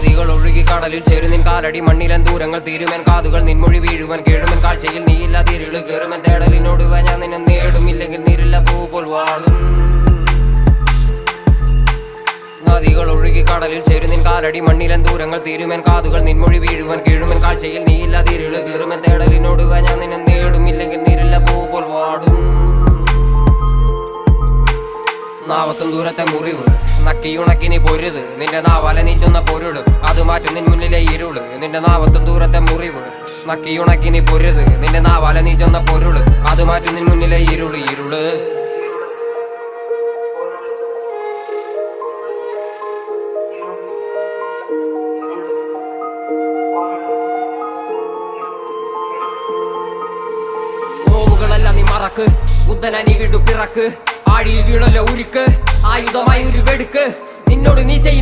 നദികൾ ഒഴുകി കടലിൽ ചേരുന്നിൻ കാലടി മണ്ണിലൻ ദൂരങ്ങൾ തീരുമൻ കാതുകൾ നിൻമൊഴി വീഴുവൻ കേഴുമൻ കാഴ്ചയിൽ നീയില്ലാതെ ഇരുള് കയറുമൻ തേടലിനോട് ഞാൻ നിന്നെ നേടും ഇല്ലെങ്കിൽ നീരില്ല പൂപോൽ വാടും നദികൾ ഒഴുകി കടലിൽ ചേരുന്നിൻ കാലടി മണ്ണിലൻ ദൂരങ്ങൾ തീരുമൻ കാതുകൾ നിൻമൊഴി വീഴുവൻ കേഴുമൻ കാഴ്ചയിൽ നീയില്ലാതെ ഇരുള് കയറുമൻ തേടലിനോട് ഞാൻ നിന്നെ നേടും ഇല്ലെങ്കിൽ നീരില്ല പൂപോൽ വാടും നാവത്തും ദൂരത്തെ മുറിവ് നക്കിയുണക്കിനി പൊരുത് നിന്റെ നാവാല നീ ചൊന്ന പൊരുള് അത് മാറ്റും നിൻ മുന്നിലെ ഇരുള് നിന്റെ നാവത്തും ദൂരത്തെ മുറിവ് നക്കിയുണക്കിനി പൊരുത് നിന്റെ നാവാല നീ ചൊന്ന പൊരുള് അത് മാറ്റും നിൻ മുന്നിലെ ഇരുള് ഇരുള് നോവുകളെല്ലാം നീ മറക്ക് ബുദ്ധന നീ വീണ്ടും പിറക്ക് ആഴിയിൽ വീണല്ലോ ഉരുക്ക് ആയുധമായി ഒരു വെടുക്ക് നിന്നോട് നീ ചെയ്യും